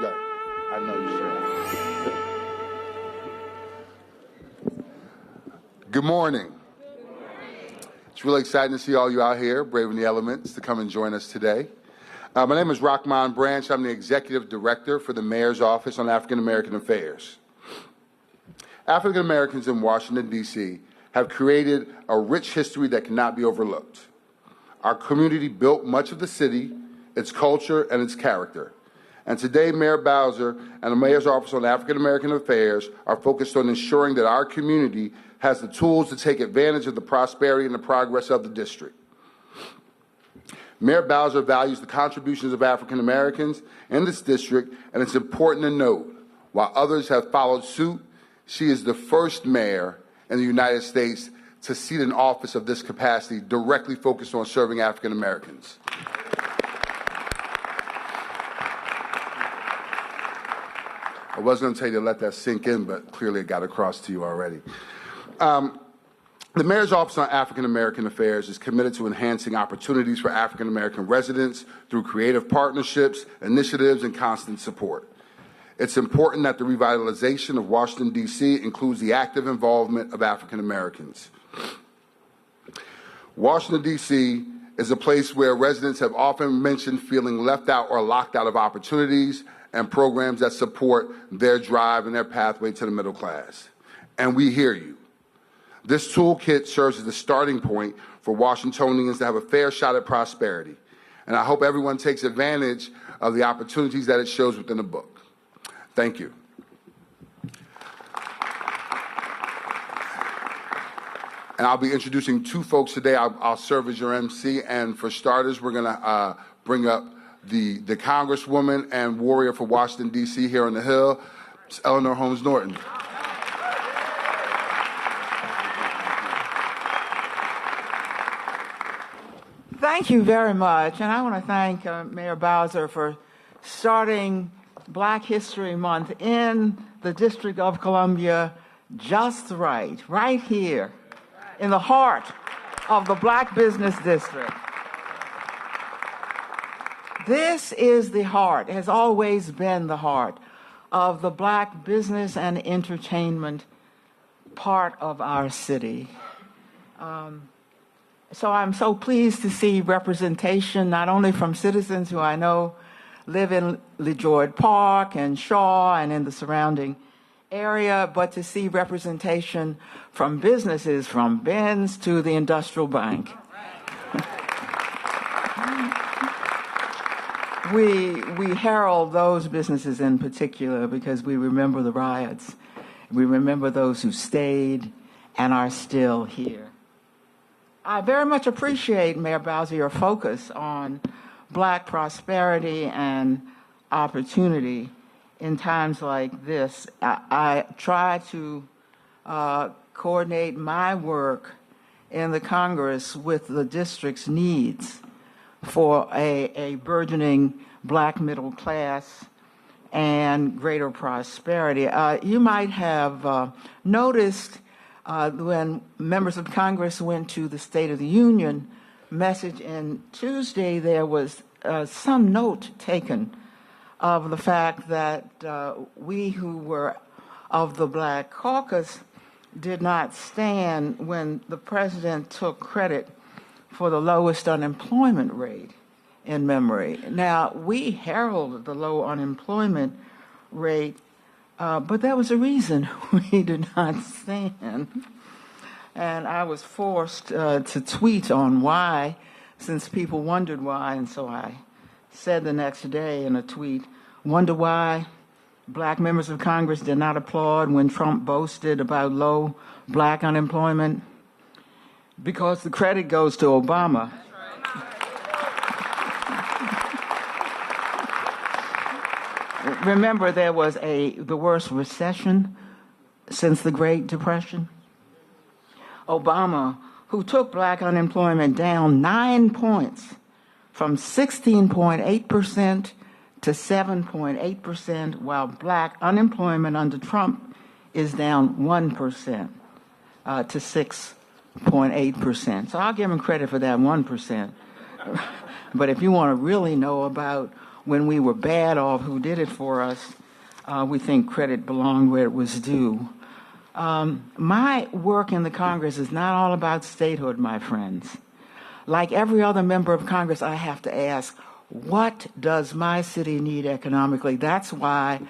Good. I know you should. Good morning. It's really exciting to see all you out here, braving the elements, to come and join us today. My name is Rahman Branch. I'm the Executive Director for the Mayor's Office on African American Affairs. African Americans in Washington, D.C. have created a rich history that cannot be overlooked. Our community built much of the city, its culture, and its character. And today, Mayor Bowser and the Mayor's Office on African American Affairs are focused on ensuring that our community has the tools to take advantage of the prosperity and the progress of the district. Mayor Bowser values the contributions of African Americans in this district, and it's important to note, while others have followed suit, she is the first mayor in the United States to seat an office of this capacity directly focused on serving African Americans. I was going to tell you to let that sink in, but clearly it got across to you already. The Mayor's Office on African American Affairs is committed to enhancing opportunities for African American residents through creative partnerships, initiatives, and constant support. It's important that the revitalization of Washington, D.C. includes the active involvement of African Americans. Washington, D.C. is a place where residents have often mentioned feeling left out or locked out of opportunities and programs that support their drive and their pathway to the middle class. And we hear you. This toolkit serves as the starting point for Washingtonians to have a fair shot at prosperity. And I hope everyone takes advantage of the opportunities that it shows within the book. Thank you. And I'll be introducing two folks today. I'll serve as your MC. And for starters, we're going to bring up the Congresswoman and warrior for Washington, D.C. here on the Hill, Ms. Eleanor Holmes Norton. Thank you very much. And I want to thank Mayor Bowser for starting Black History Month in the District of Columbia just right here in the heart of the Black Business District. This is the heart, has always been the heart of the Black business and entertainment part of our city. So I'm so pleased to see representation not only from citizens who I know live in LeJoyd Park and Shaw and in the surrounding area, but to see representation from businesses, from Ben's to the Industrial Bank. We herald those businesses in particular because we remember the riots. We remember those who stayed and are still here. I very much appreciate, Mayor Bowser, your focus on Black prosperity and opportunity in times like this. I try to coordinate my work in the Congress with the district's needs for a burgeoning Black middle class and greater prosperity. You might have noticed when members of Congress went to the State of the Union message in Tuesday, there was some note taken of the fact that we who were of the Black caucus did not stand when the president took credit for the lowest unemployment rate in memory. Now, we heralded the low unemployment rate, but there was a reason we did not stand. And I was forced to tweet on why, since people wondered why, and so I said the next day in a tweet, wonder why Black members of Congress did not applaud when Trump boasted about low Black unemployment? Because the credit goes to Obama. Remember, there was the worst recession since the Great Depression. Obama, who took Black unemployment down 9 points from 16.8% to 7.8%, while Black unemployment under Trump is down 1% to 6.8%. So I'll give him credit for that 1%. But if you want to really know about when we were bad off, who did it for us, we think credit belonged where it was due. My work in the Congress is not all about statehood, my friends. Like every other member of Congress, I have to ask, what does my city need economically? That's why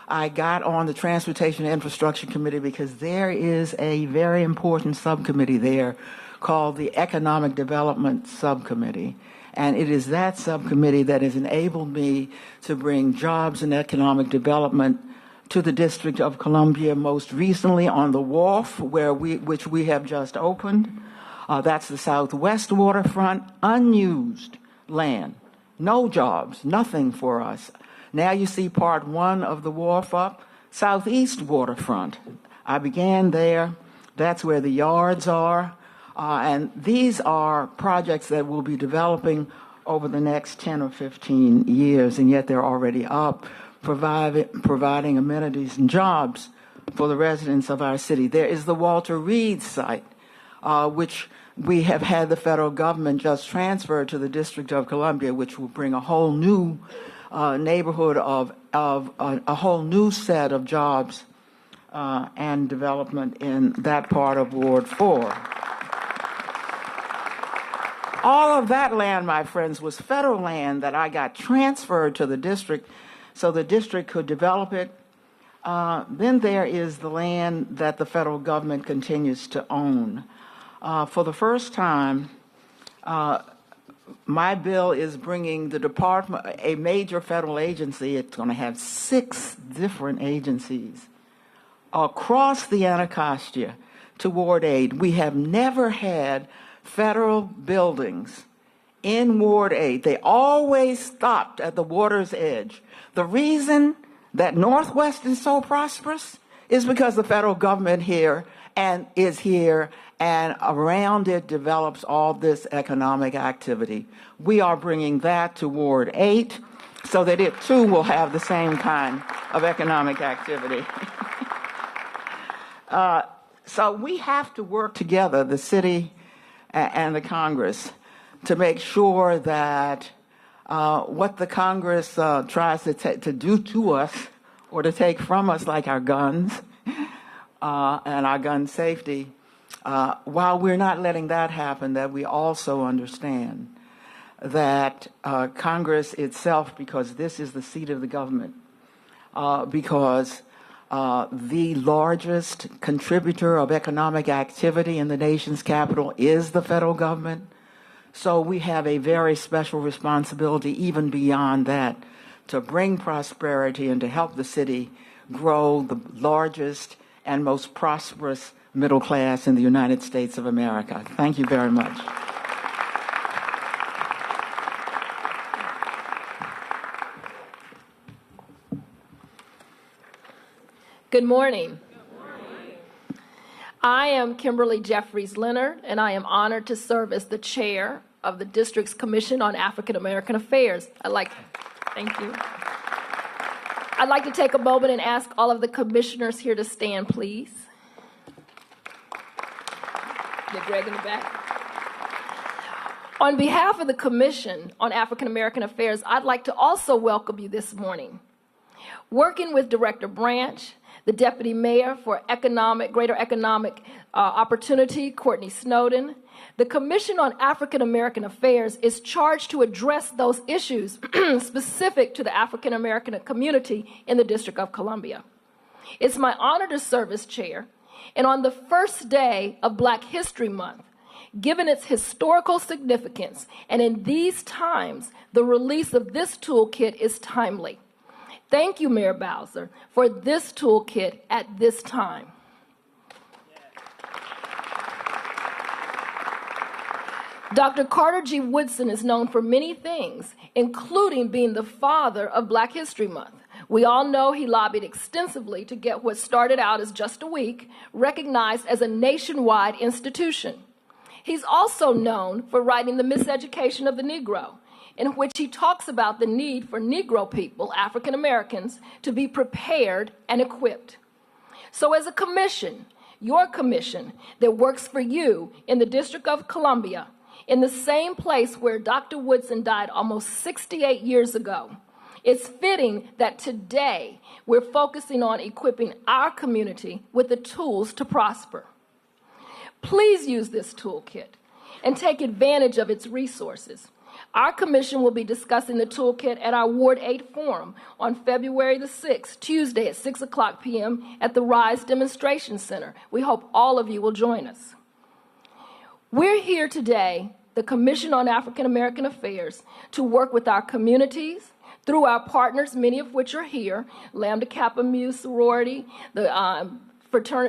I got on the Transportation and Infrastructure Committee, because there is a very important subcommittee there called the Economic Development Subcommittee. And it is that subcommittee that has enabled me to bring jobs and economic development to the District of Columbia, most recently on the wharf, which we have just opened. That's the Southwest waterfront, unused land, no jobs, nothing for us. Now you see part one of the wharf up, Southeast waterfront. I began there. That's where the yards are. And these are projects that we'll be developing over the next 10 or 15 years, and yet they're already up, providing amenities and jobs for the residents of our city. There is the Walter Reed site, which we have had the federal government just transfer to the District of Columbia, which will bring a whole new neighborhood of a whole new set of jobs and development in that part of Ward 4. All of that land, my friends, was federal land that I got transferred to the district so the district could develop it. Then there is the land that the federal government continues to own. For the first time, my bill is bringing the department, a major federal agency, it's going to have 6 different agencies across the Anacostia to Ward 8. We have never had federal buildings in Ward 8. They always stopped at the water's edge. The reason that Northwest is so prosperous is because the federal government is here and around it develops all this economic activity. We are bringing that to Ward 8 so that it too will have the same kind of economic activity. So we have to work together, the city and the Congress, to make sure that what the Congress tries to do to us or to take from us, like our guns and our gun safety, while we're not letting that happen, that we also understand that Congress itself, because this is the seat of the government, because the largest contributor of economic activity in the nation's capital is the federal government. So we have a very special responsibility, even beyond that, to bring prosperity and to help the city grow the largest and most prosperous middle class in the United States of America. Thank you very much. Good morning. I am Kimberly Jeffries Leonard, and I am honored to serve as the chair of the district's Commission on African American Affairs. Thank you. I'd like to take a moment and ask all of the commissioners here to stand, please. Get Greg in the back. On behalf of the Commission on African American Affairs, I'd like to also welcome you this morning. Working with Director Branch, the Deputy Mayor for Greater Economic Opportunity, Courtney Snowden, the Commission on African American Affairs is charged to address those issues specific to the African American community in the District of Columbia. It's my honor to serve as chair, and on the first day of Black History Month, given its historical significance, and in these times, the release of this toolkit is timely. Thank you, Mayor Bowser, for this toolkit at this time. Dr. Carter G. Woodson is known for many things, including being the father of Black History Month. We all know he lobbied extensively to get what started out as just a week recognized as a nationwide institution. He's also known for writing The Miseducation of the Negro, in which he talks about the need for Negro people, African Americans, to be prepared and equipped. So as a commission, your commission that works for you in the District of Columbia, in the same place where Dr. Woodson died almost 68 years ago, It's fitting that today we're focusing on equipping our community with the tools to prosper. Please use this toolkit and take advantage of its resources. Our commission will be discussing the toolkit at our Ward 8 Forum on February the 6th, Tuesday at 6 o'clock p.m. at the RISE Demonstration Center. We hope all of you will join us. We're here today, the Commission on African American Affairs, to work with our communities, through our partners, many of which are here, Lambda Kappa Mu sorority, the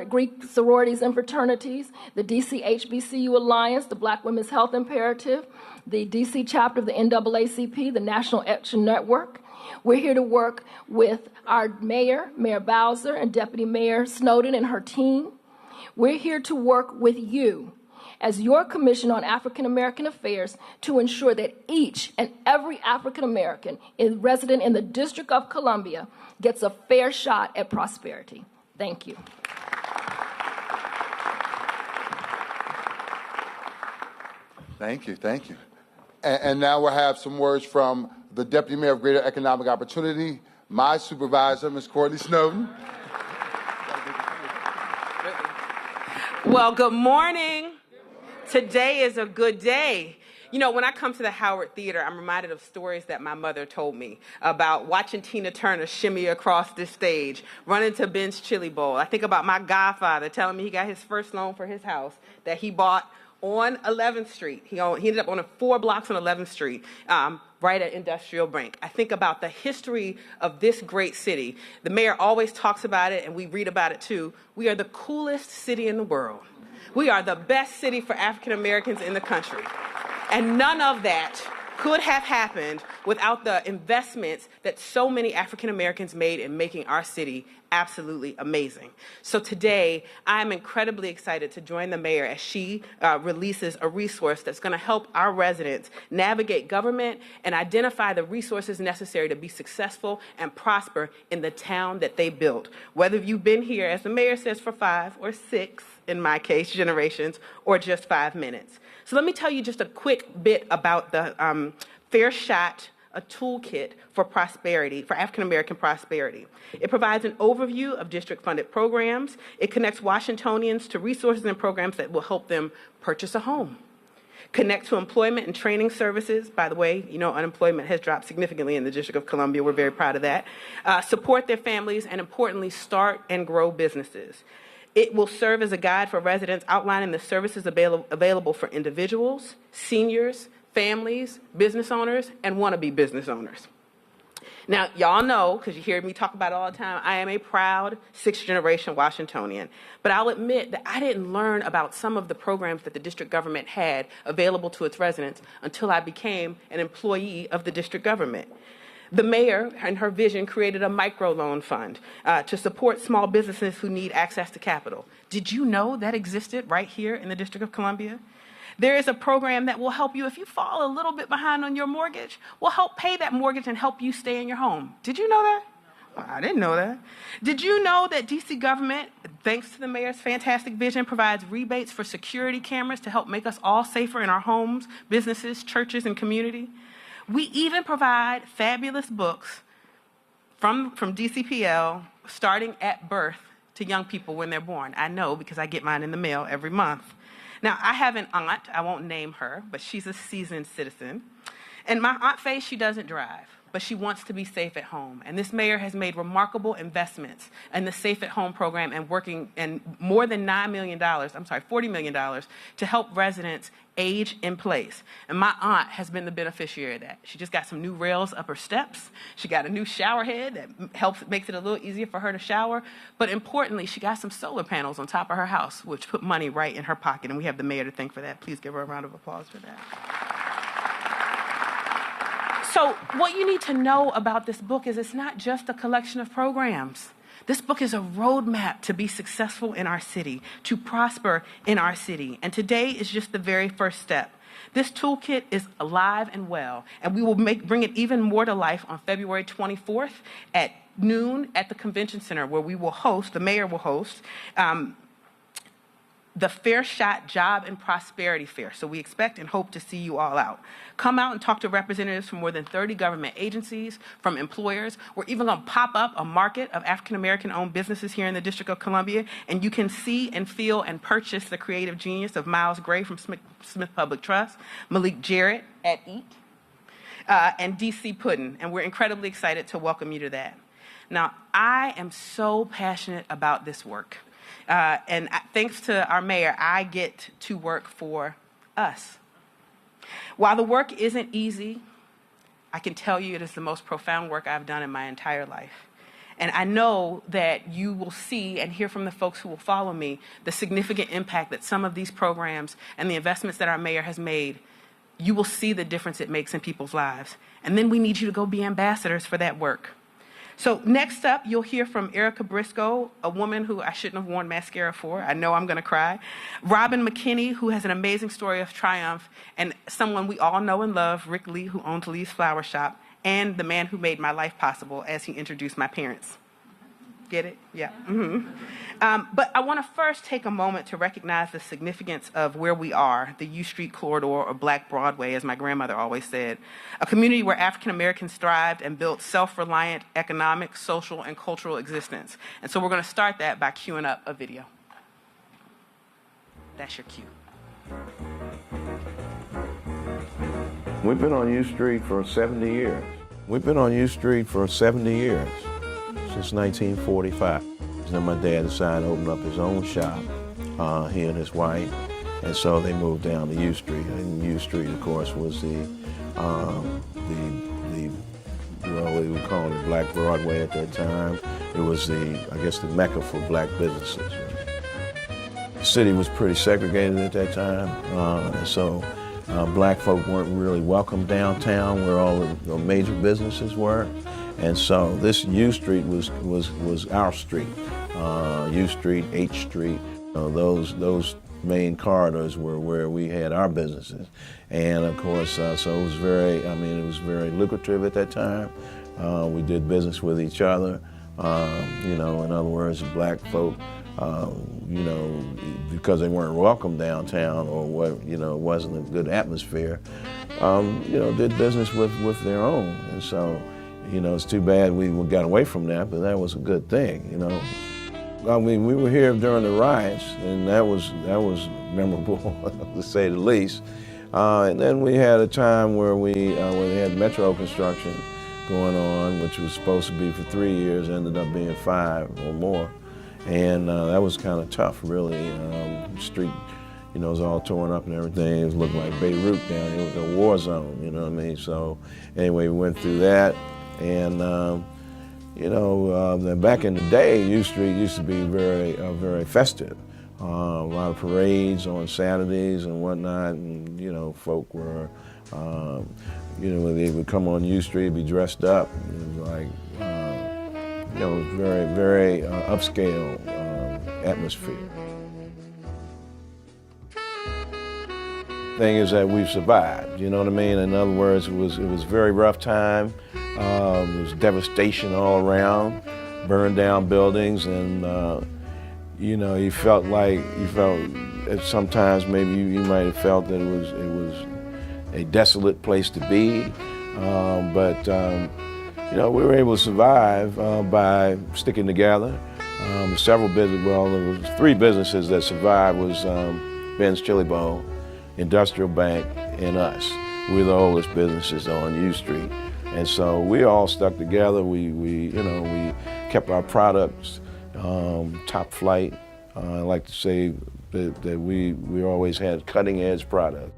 Greek sororities and fraternities, the DC HBCU Alliance, the Black Women's Health Imperative, the DC chapter of the NAACP, the National Action Network. We're here to work with our mayor, Mayor Bowser, and Deputy Mayor Snowden and her team. We're here to work with you as your Commission on African American Affairs to ensure that each and every African American resident in the District of Columbia gets a fair shot at prosperity. Thank you. Thank you, thank you. And now we'll have some words from the Deputy Mayor of Greater Economic Opportunity, my supervisor, Ms. Courtney Snowden. Well, good morning. Today is a good day. You know, when I come to the Howard Theater, I'm reminded of stories that my mother told me about watching Tina Turner shimmy across this stage, running to Ben's Chili Bowl. I think about my godfather telling me he got his first loan for his house that he bought on 11th Street. He ended up owning 4 blocks on 11th Street, right at Industrial Bank. I think about the history of this great city. The mayor always talks about it, and we read about it too. We are the coolest city in the world. We are the best city for African Americans in the country. And none of that could have happened without the investments that so many African Americans made in making our city absolutely amazing. So today, I'm incredibly excited to join the mayor as she releases a resource that's going to help our residents navigate government and identify the resources necessary to be successful and prosper in the town that they built. Whether you've been here, as the mayor says, for 5 or 6, in my case, generations, or just 5 minutes. So let me tell you just a quick bit about the Fair Shot, a toolkit for prosperity, for African American prosperity. It provides an overview of district-funded programs. It connects Washingtonians to resources and programs that will help them purchase a home, connect to employment and training services. By the way, you know, unemployment has dropped significantly in the District of Columbia. We're very proud of that. Support their families, and importantly, start and grow businesses. It will serve as a guide for residents outlining the services available for individuals, seniors, families, business owners, and wannabe business owners. Now, y'all know, because you hear me talk about it all the time, I am a proud 6th-generation Washingtonian. But I'll admit that I didn't learn about some of the programs that the district government had available to its residents until I became an employee of the district government. The mayor and her vision created a microloan fund to support small businesses who need access to capital. Did you know that existed right here in the District of Columbia? There is a program that will help you if you fall a little bit behind on your mortgage, will help pay that mortgage and help you stay in your home. Did you know that? Well, I didn't know that. Did you know that DC government, thanks to the mayor's fantastic vision, provides rebates for security cameras to help make us all safer in our homes, businesses, churches, and community? We even provide fabulous books from DCPL starting at birth to young people when they're born. I know because I get mine in the mail every month. Now, I have an aunt, I won't name her, but she's a seasoned citizen. And my Aunt Faye, she doesn't drive, but she wants to be safe at home. And this mayor has made remarkable investments in the Safe at Home program and working in more than $40 million to help residents age in place. And my aunt has been the beneficiary of that. She just got some new rails up her steps. She got a new shower head that makes it a little easier for her to shower. But importantly, she got some solar panels on top of her house, which put money right in her pocket. And we have the mayor to thank for that. Please give her a round of applause for that. So what you need to know about this book is it's not just a collection of programs. This book is a roadmap to be successful in our city, to prosper in our city. And today is just the very first step. This toolkit is alive and well, and we will bring it even more to life on February 24th at noon at the Convention Center, where we will host, the mayor will host, the Fair Shot Job and Prosperity Fair. So we expect and hope to see you all out. Come out and talk to representatives from more than 30 government agencies, from employers. We're even going to pop up a market of African-American owned businesses here in the District of Columbia, and you can see and feel and purchase the creative genius of Miles Gray from Smith Public Trust, Malik Jarrett at EAT, and DC Puddin', and we're incredibly excited to welcome you to that. Now, I am so passionate about this work. And thanks to our mayor, I get to work for us. While the work isn't easy, I can tell you it is the most profound work I've done in my entire life. And I know that you will see and hear from the folks who will follow me the significant impact that some of these programs and the investments that our mayor has made. You will see the difference it makes in people's lives. And then we need you to go be ambassadors for that work. So next up, you'll hear from Erica Briscoe, a woman who I shouldn't have worn mascara for. I know I'm going to cry. Robin McKinney, who has an amazing story of triumph, and someone we all know and love, Rick Lee, who owns Lee's Flower Shop, and the man who made my life possible as he introduced my parents. Get it? Yeah. But I want to first take a moment to recognize the significance of where we are, the U Street corridor, or Black Broadway, as my grandmother always said, a community where African Americans thrived and built self-reliant economic, social, and cultural existence. And so we're going to start that by queuing up a video. That's your cue. We've been on U Street for 70 years. We've been on U Street for 70 years, since 1945. And then my dad decided to open up his own shop, he and his wife, and so they moved down to U Street. And U Street, of course, was well, we would call it Black Broadway at that time. It was I guess, the mecca for black businesses. The city was pretty segregated at that time, and so black folk weren't really welcome downtown where all the major businesses were. And so this U Street was our street. U Street, H Street, those main corridors were where we had our businesses. And of course, so it was it was very lucrative at that time. We did business with each other. In other words, black folk, because they weren't welcome downtown or it wasn't a good atmosphere, did business with their own. And so, it's too bad we got away from that, but that was a good thing, we were here during the riots, and that was memorable, to say the least. And then we had a time where we had metro construction going on, which was supposed to be for 3 years, ended up being 5 or more. And that was kind of tough, really. The street, it was all torn up and everything. It looked like Beirut down here. It was a war zone, you know what I mean? So anyway, we went through that. And, back in the day, U Street used to be very festive. A lot of parades on Saturdays and whatnot, and, folk were, when they would come on U Street, be dressed up. It was like, very, very upscale atmosphere. Thing is that we've survived, you know what I mean? In other words, it was a very rough time. There was devastation all around, burned down buildings, and you felt sometimes maybe you might have felt that it was a desolate place to be, but we were able to survive by sticking together. There was 3 businesses that survived. Was Ben's Chili Bowl, Industrial Bank, and us. We're the oldest businesses on U Street. And so we all stuck together. We kept our products top flight. I like to say that we always had cutting edge products.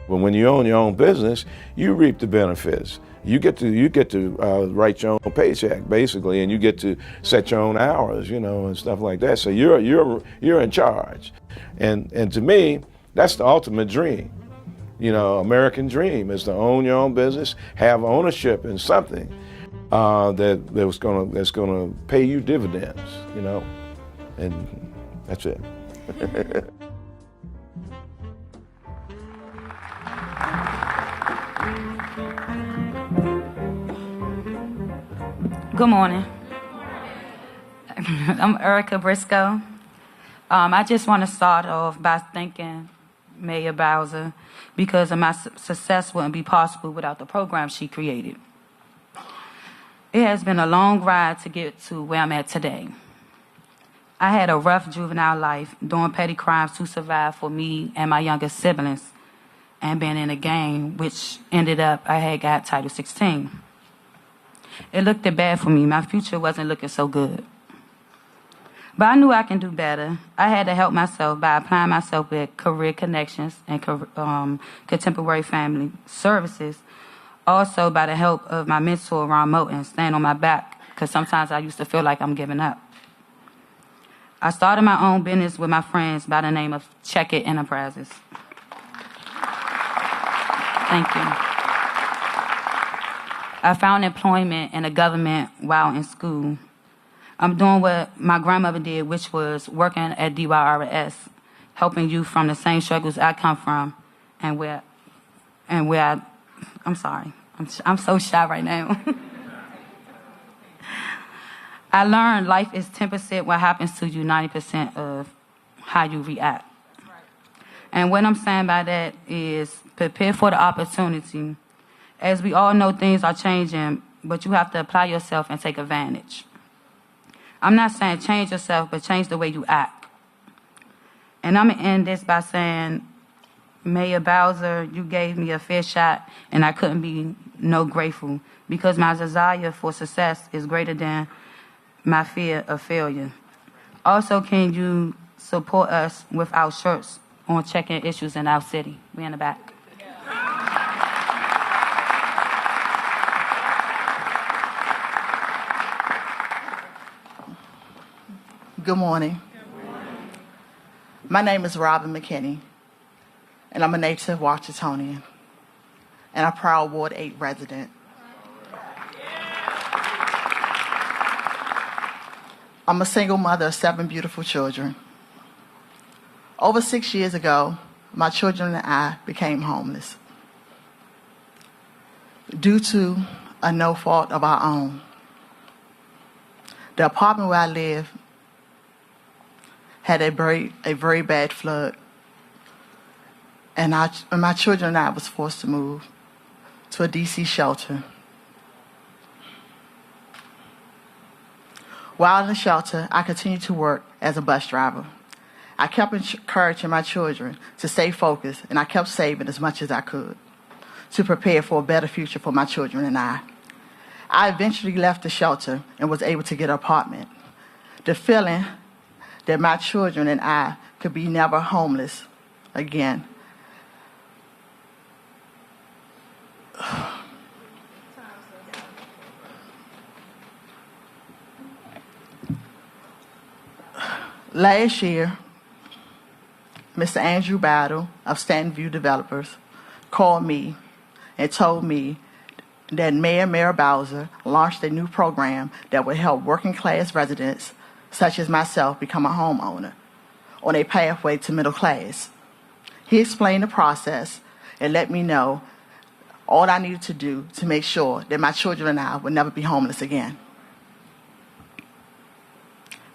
But when you own your own business, you reap the benefits. You get to write your own paycheck basically, and you get to set your own hours, and stuff like that. So you're in charge. And to me, that's the ultimate dream. American dream is to own your own business, have ownership in something that's gonna pay you dividends, and that's it. Good morning. I'm Erica Briscoe. I just want to start off by thanking Mayor Bowser because of my success wouldn't be possible without the program she created. It has been a long ride to get to where I'm at today. I had a rough juvenile life, doing petty crimes to survive for me and my younger siblings, and being in a gang, which ended up I had got Title 16. It looked bad for me. My future wasn't looking so good. But I knew I can do better. I had to help myself by applying myself with career connections and contemporary family services. Also by the help of my mentor, Ron Moten, staying on my back, because sometimes I used to feel like I'm giving up. I started my own business with my friends by the name of Check It Enterprises. Thank you. I found employment in the government while in school. I'm doing what my grandmother did, which was working at DYRS, helping youth from the same struggles I come from, I'm sorry, I'm so shy right now. I learned life is 10% what happens to you, 90% of how you react. And what I'm saying by that is prepare for the opportunity. As we all know, things are changing, but you have to apply yourself and take advantage. I'm not saying change yourself, but change the way you act. And I'm going to end this by saying, Mayor Bowser, you gave me a fair shot, and I couldn't be no grateful, because my desire for success is greater than my fear of failure. Also, can you support us with our shirts on checking issues in our city? We in the back. Good morning. My name is Robin McKinney, and I'm a native Washingtonian, and a proud Ward 8 resident. I'm a single mother of 7 beautiful children. Over 6 years ago, my children and I became homeless due to a no fault of our own. The apartment where I live had a very bad flood, and my children and I was forced to move to a DC shelter. While in the shelter, I continued to work as a bus driver. I kept encouraging my children to stay focused, and I kept saving as much as I could to prepare for a better future for my children and I. I eventually left the shelter and was able to get an apartment. The feeling that my children and I could be never homeless again. Last year, Mr. Andrew Battle of Stanton View Developers called me and told me that Mayor Bowser launched a new program that would help working class residents such as myself become a homeowner on a pathway to middle class. He explained the process and let me know all I needed to do to make sure that my children and I would never be homeless again.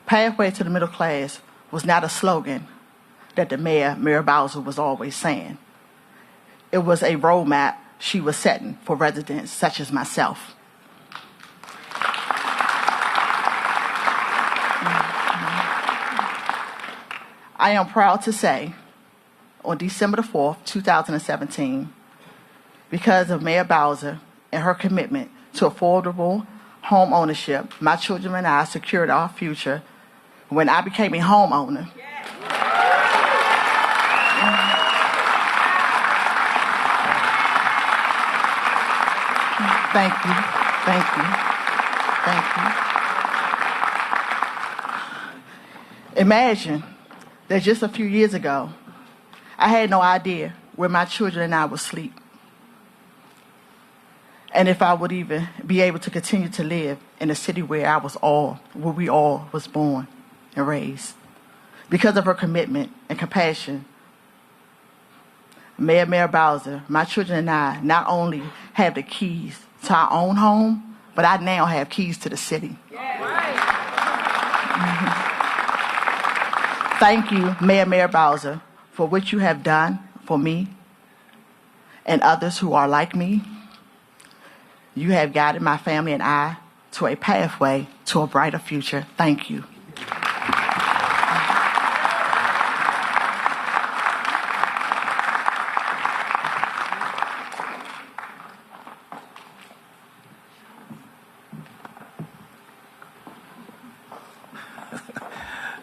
Pathway to the middle class was not a slogan that the Mayor Bowser was always saying. It was a roadmap she was setting for residents such as myself. I am proud to say, on December the 4th, 2017, because of Mayor Bowser and her commitment to affordable home ownership, my children and I secured our future when I became a homeowner. Thank you, thank you, thank you. Imagine that just a few years ago, I had no idea where my children and I would sleep, and if I would even be able to continue to live in the city where we all was born and raised. Because of her commitment and compassion, Mayor Bowser, my children and I not only have the keys to our own home, but I now have keys to the city. Thank you, Mayor Bowser, for what you have done for me and others who are like me. You have guided my family and I to a pathway to a brighter future. Thank you.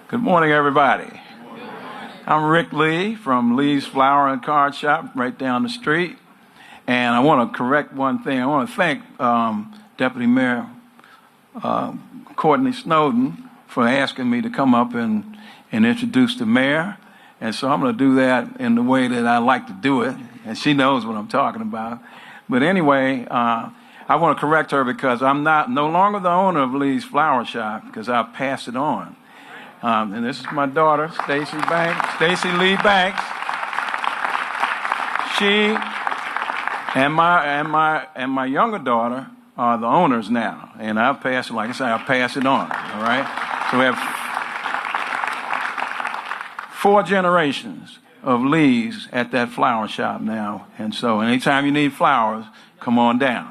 Good morning, everybody. I'm Rick Lee from Lee's Flower and Card Shop right down the street. And I want to correct one thing. I want to thank Deputy Mayor Courtney Snowden for asking me to come up and introduce the mayor. And so I'm going to do that in the way that I like to do it. And she knows what I'm talking about. But anyway, I want to correct her because I'm no longer the owner of Lee's Flower Shop because I passed it on. And this is my daughter, Stacy Lee Banks. She and my younger daughter are the owners now, and I pass it. Like I said, I pass it on. All right. So we have 4 generations of Lees at that flower shop now, and so anytime you need flowers, come on down.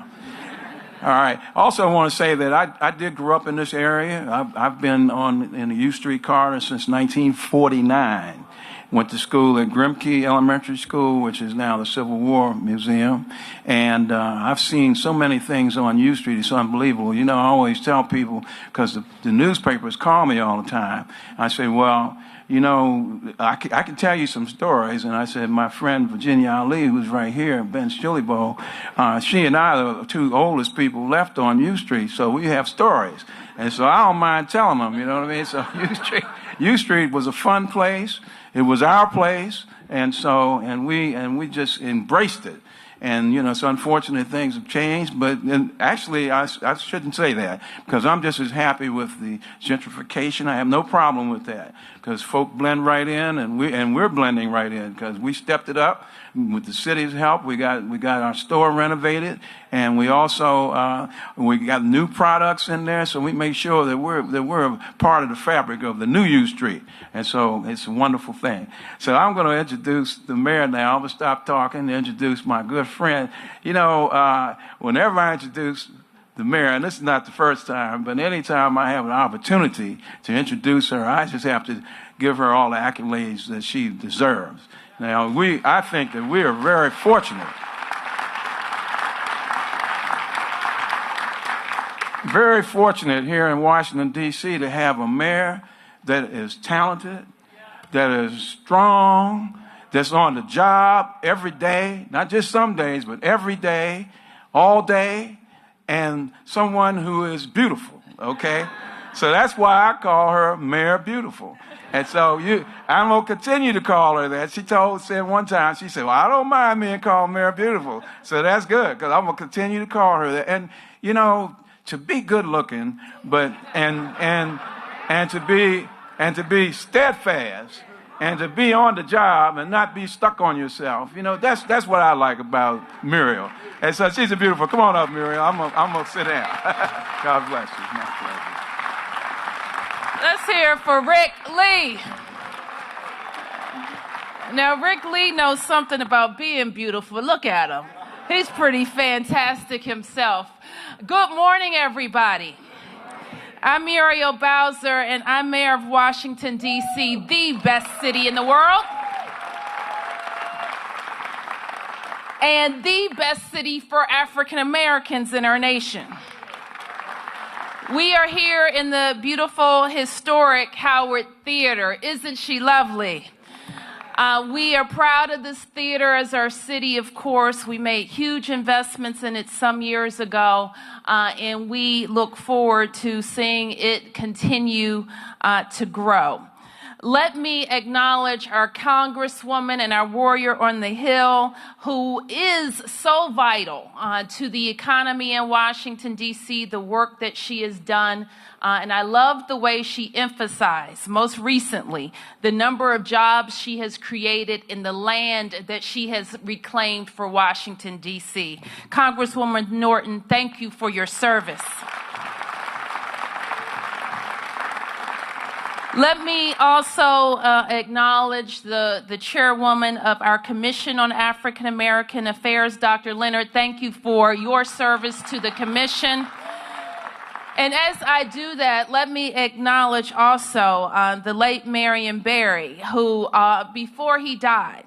All right. Also, I want to say that I did grow up in this area. I've been in the U Street corridor since 1949. Went to school at Grimke Elementary School, which is now the Civil War Museum. And I've seen so many things on U Street. It's unbelievable. You know, I always tell people, because the newspapers call me all the time. I say, well, you know, I can tell you some stories. And I said, my friend Virginia Ali, who's right here, Ben Shillebo, she and I are the 2 oldest people left on U Street, so we have stories. And so I don't mind telling them, you know what I mean? So U Street was a fun place. It was our place, and we just embraced it. And, you know, it's unfortunate things have changed, but actually I shouldn't say that, because I'm just as happy with the gentrification. I have no problem with that, because folk blend right in, and we're blending right in, because we stepped it up with the city's help. We got our store renovated, and we also we got new products in there, so we make sure that we're a part of the fabric of the new U Street. And so it's a wonderful thing. So I'm going to introduce the mayor now. I'm going to stop talking and introduce my good friend. You know, whenever I introduce the mayor, and this is not the first time, but anytime I have an opportunity to introduce her, I just have to give her all the accolades that she deserves. Now, I think that we are very fortunate. Very fortunate here in Washington, D.C. to have a mayor that is talented, that is strong, that's on the job every day, not just some days, but every day, all day, and someone who is beautiful, okay? So that's why I call her Mayor Beautiful. And so I'm going to continue to call her that. She said one time, she said, well, I don't mind being called Mayor Beautiful. So that's good, because I'm going to continue to call her that. And, you know, to be good looking, but and to be steadfast, and to be on the job and not be stuck on yourself. You know, that's what I like about Muriel. And so she's a beautiful. Come on up, Muriel. I'm gonna sit down. God bless you. My pleasure. Let's hear it for Rick Lee. Now, Rick Lee knows something about being beautiful. Look at him. He's pretty fantastic himself. Good morning, everybody. I'm Muriel Bowser, and I'm mayor of Washington, D.C., the best city in the world, and the best city for African Americans in our nation. We are here in the beautiful, historic Howard Theater. Isn't she lovely? We are proud of this theater as our city, of course. We made huge investments in it some years ago, and we look forward to seeing it continue to grow. Let me acknowledge our Congresswoman and our warrior on the Hill, who is so vital to the economy in Washington, D.C., the work that she has done. And I love the way she emphasized, most recently, the number of jobs she has created in the land that she has reclaimed for Washington, D.C. Congresswoman Norton, thank you for your service. Let me also acknowledge the chairwoman of our Commission on African American Affairs, Dr. Leonard. Thank you for your service to the commission. And as I do that, let me acknowledge also the late Marion Barry, who before he died,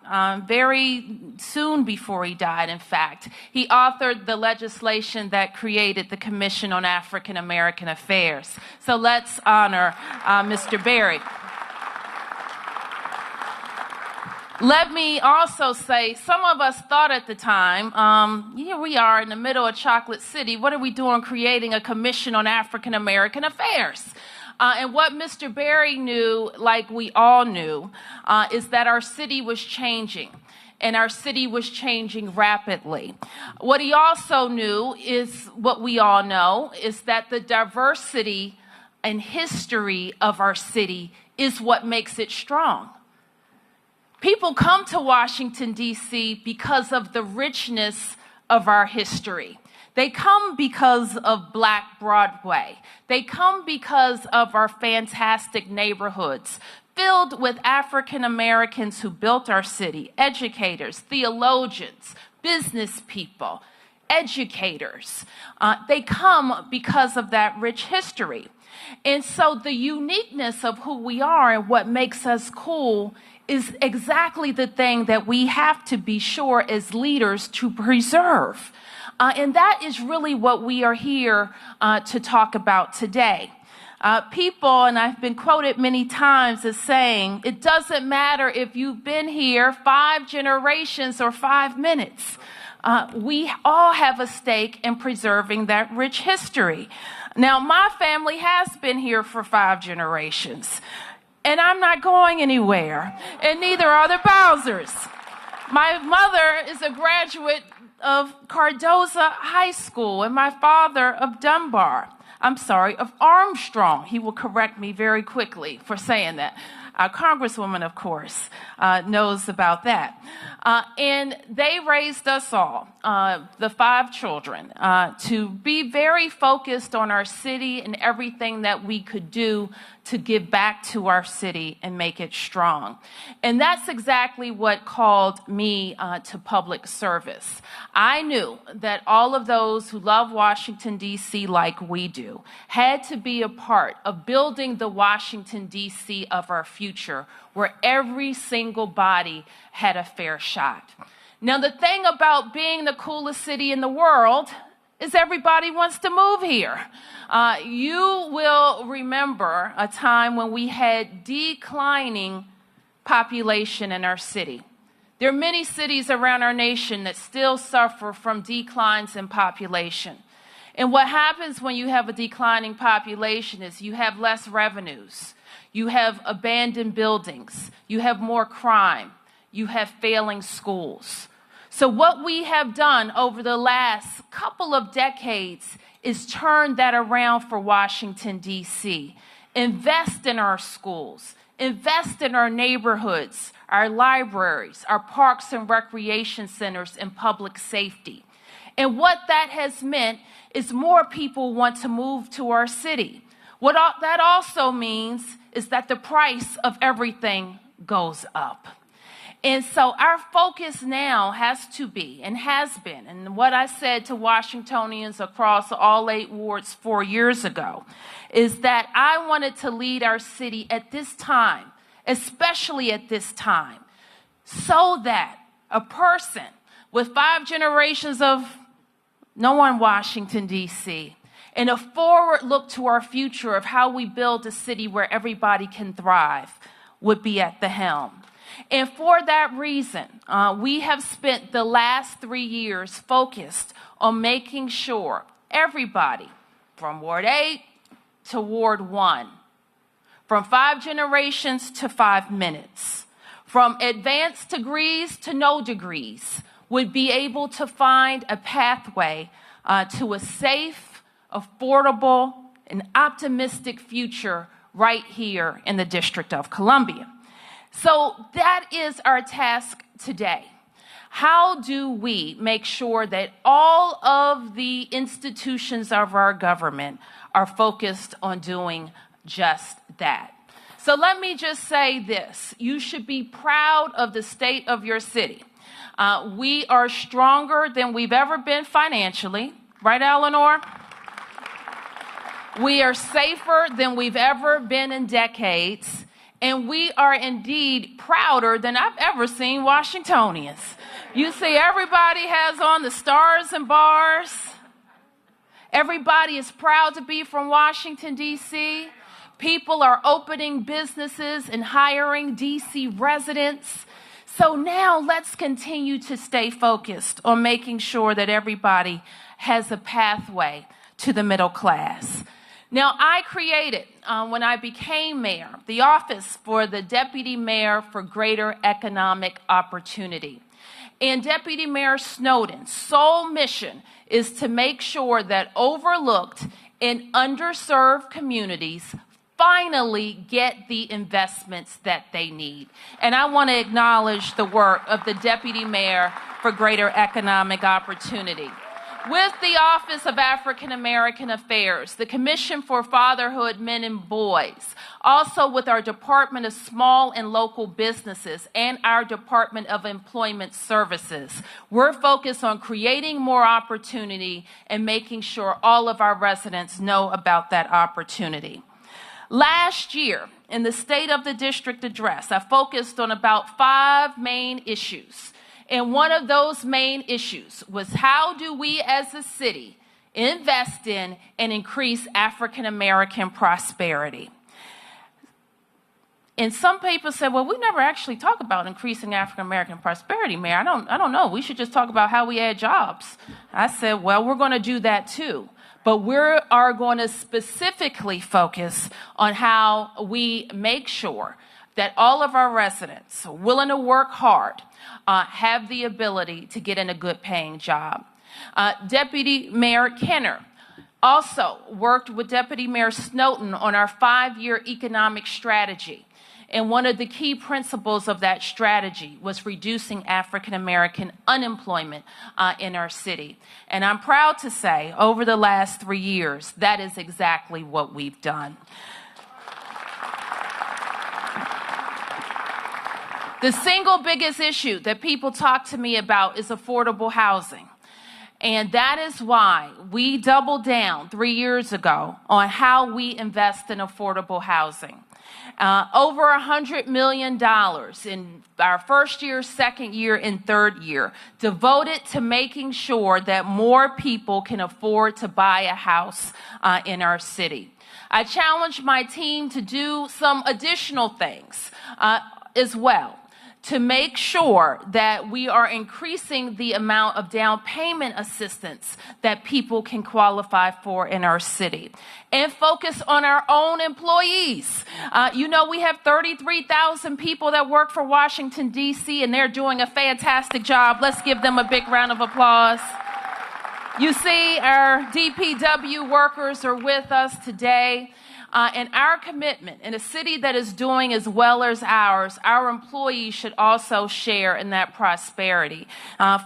very soon before he died, in fact, he authored the legislation that created the Commission on African American Affairs. So let's honor Mr. Barry. Let me also say, some of us thought at the time, here we are in the middle of Chocolate City, what are we doing creating a Commission on African American Affairs? And what Mr. Barry knew, like we all knew, is that our city was changing, and our city was changing rapidly. What he also knew is what we all know, is that the diversity and history of our city is what makes it strong. People come to Washington, D.C. because of the richness of our history. They come because of Black Broadway. They come because of our fantastic neighborhoods filled with African Americans who built our city, educators, theologians, business people, educators. They come because of that rich history. And so the uniqueness of who we are and what makes us cool is exactly the thing that we have to be sure as leaders to preserve. And that is really what we are here to talk about today. People, and I've been quoted many times as saying, it doesn't matter if you've been here 5 generations or 5 minutes. We all have a stake in preserving that rich history. Now, my family has been here for 5 generations. And I'm not going anywhere, and neither are the Bowsers. My mother is a graduate of Cardozo High School, and my father of of Armstrong. He will correct me very quickly for saying that. Our Congresswoman, of course, knows about that. And they raised us all, the 5 children, to be very focused on our city and everything that we could do to give back to our city and make it strong. And that's exactly what called me to public service. I knew that all of those who love Washington, D.C. like we do had to be a part of building the Washington, D.C. of our future, where every single body had a fair shot. Now, the thing about being the coolest city in the world is everybody wants to move here. You will remember a time when we had declining population in our city. There are many cities around our nation that still suffer from declines in population. And what happens when you have a declining population is you have less revenues, you have abandoned buildings, you have more crime, you have failing schools. So what we have done over the last couple of decades is turn that around for Washington, D.C. Invest in our schools, invest in our neighborhoods, our libraries, our parks and recreation centers, and public safety. And what that has meant is more people want to move to our city. What that also means is that the price of everything goes up. And so our focus now has to be, and has been, and what I said to Washingtonians across all 8 wards 4 years ago, is that I wanted to lead our city at this time, especially at this time, so that a person with 5 generations of knowing Washington, D.C., and a forward look to our future of how we build a city where everybody can thrive would be at the helm. And for that reason, we have spent the last 3 years focused on making sure everybody from Ward 8 to Ward 1, from 5 generations to 5 minutes, from advanced degrees to no degrees, would be able to find a pathway to a safe, affordable, and optimistic future right here in the District of Columbia. So that is our task today. How do we make sure that all of the institutions of our government are focused on doing just that? So let me just say this. You should be proud of the state of your city. We are stronger than we've ever been financially. Right, Eleanor? We are safer than we've ever been in decades. And we are indeed prouder than I've ever seen Washingtonians. You see, everybody has on the stars and bars. Everybody is proud to be from Washington, D.C. People are opening businesses and hiring D.C. residents. So now let's continue to stay focused on making sure that everybody has a pathway to the middle class. Now, I created, when I became mayor, the Office for the Deputy Mayor for Greater Economic Opportunity. And Deputy Mayor Snowden's sole mission is to make sure that overlooked and underserved communities finally get the investments that they need. And I want to acknowledge the work of the Deputy Mayor for Greater Economic Opportunity. With the Office of African American Affairs, the Commission for Fatherhood, Men and Boys, also with our Department of Small and Local Businesses and our Department of Employment Services, we're focused on creating more opportunity and making sure all of our residents know about that opportunity. Last year, in the State of the District Address, I focused on about 5 main issues. And one of those main issues was, how do we as a city invest in and increase African American prosperity? And some people said, well, we never actually talk about increasing African American prosperity, Mayor. I don't know. We should just talk about how we add jobs. I said, well, we're going to do that too. But we are going to specifically focus on how we make sure that all of our residents, willing to work hard, have the ability to get in a good paying job. Deputy Mayor Kenner also worked with Deputy Mayor Snowden on our 5-year economic strategy. And one of the key principles of that strategy was reducing African American unemployment in our city. And I'm proud to say, over the last 3 years, that is exactly what we've done. The single biggest issue that people talk to me about is affordable housing. And that is why we doubled down 3 years ago on how we invest in affordable housing. Over $100 million in our first year, second year, and third year devoted to making sure that more people can afford to buy a house in our city. I challenged my team to do some additional things as well, to make sure that we are increasing the amount of down payment assistance that people can qualify for in our city, and focus on our own employees. We have 33,000 people that work for Washington, D.C., and they're doing a fantastic job. Let's give them a big round of applause. You see, our DPW workers are with us today. And our commitment in a city that is doing as well as ours, our employees should also share in that prosperity.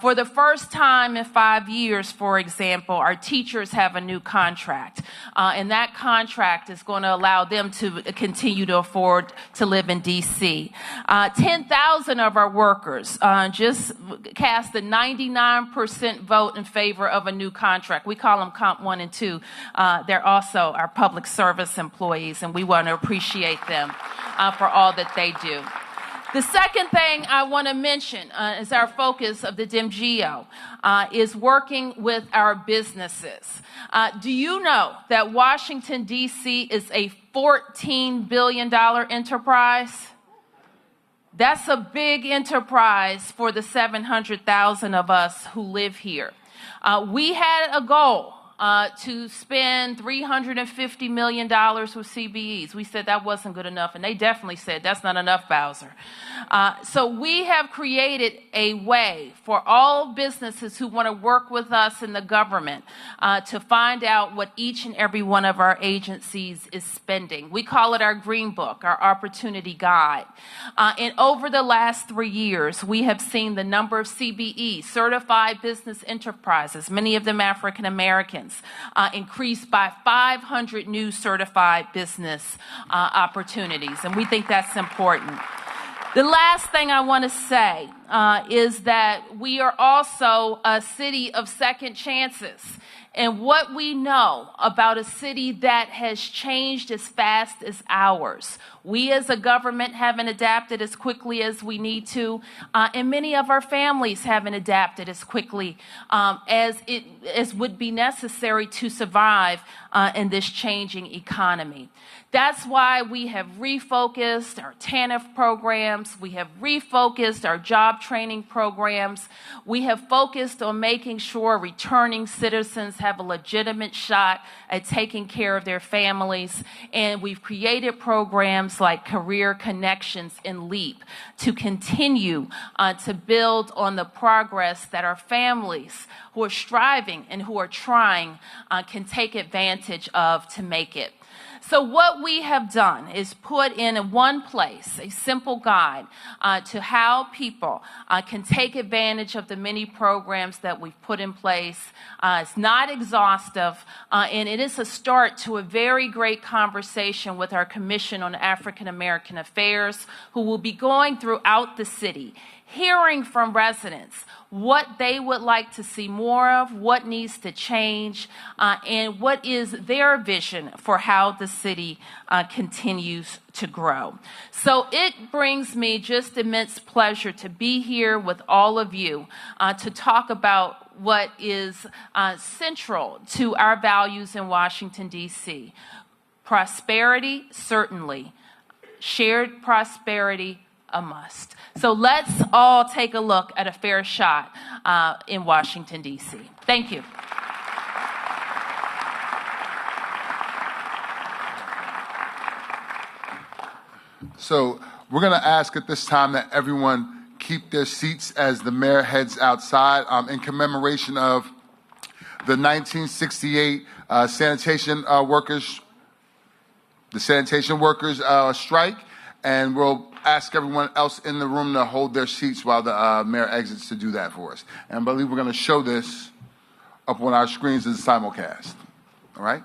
For the first time in 5 years, for example, our teachers have a new contract. And that contract is going to allow them to continue to afford to live in D.C. 10,000 of our workers just cast a 99% vote in favor of a new contract. We call them Comp 1 and 2. They're also our public service employees, and we want to appreciate them for all that they do. The second thing I want to mention is our focus of the DMGO is working with our businesses. Do you know that Washington, D.C. is a $14 billion enterprise? That's a big enterprise for the 700,000 of us who live here. We had a goal to spend $350 million with CBEs. We said that wasn't good enough, and they definitely said that's not enough, Bowser. So we have created a way for all businesses who want to work with us in the government to find out what each and every one of our agencies is spending. We call it our Green Book, our Opportunity Guide. And over the last 3 years, we have seen the number of CBEs, Certified Business Enterprises, many of them African Americans, citizens, increased by 500 new certified business opportunities, and we think that's important. The last thing I want to say is that we are also a city of second chances. And what we know about a city that has changed as fast as ours, we as a government haven't adapted as quickly as we need to, and many of our families haven't adapted as quickly as would be necessary to survive in this changing economy. That's why we have refocused our TANF programs. We have refocused our job training programs. We have focused on making sure returning citizens have a legitimate shot at taking care of their families. And we've created programs like Career Connections and LEAP to continue to build on the progress that our families who are striving and who are trying can take advantage of to make it. So what we have done is put in one place a simple guide to how people can take advantage of the many programs that we've put in place. It's not exhaustive, and it is a start to a very great conversation with our Commission on African American Affairs, who will be going throughout the city, hearing from residents what they would like to see more of, what needs to change, and what is their vision for how the city continues to grow. So it brings me just immense pleasure to be here with all of you to talk about what is central to our values in Washington, D.C. Prosperity, certainly. Shared prosperity, a must. So let's all take a look at a fair shot in Washington, D.C. Thank you. So we're going to ask at this time that everyone keep their seats as the mayor heads outside in commemoration of the 1968 sanitation workers strike, and we'll ask everyone else in the room to hold their seats while the mayor exits to do that for us. And I believe we're going to show this up on our screens as a simulcast. All right?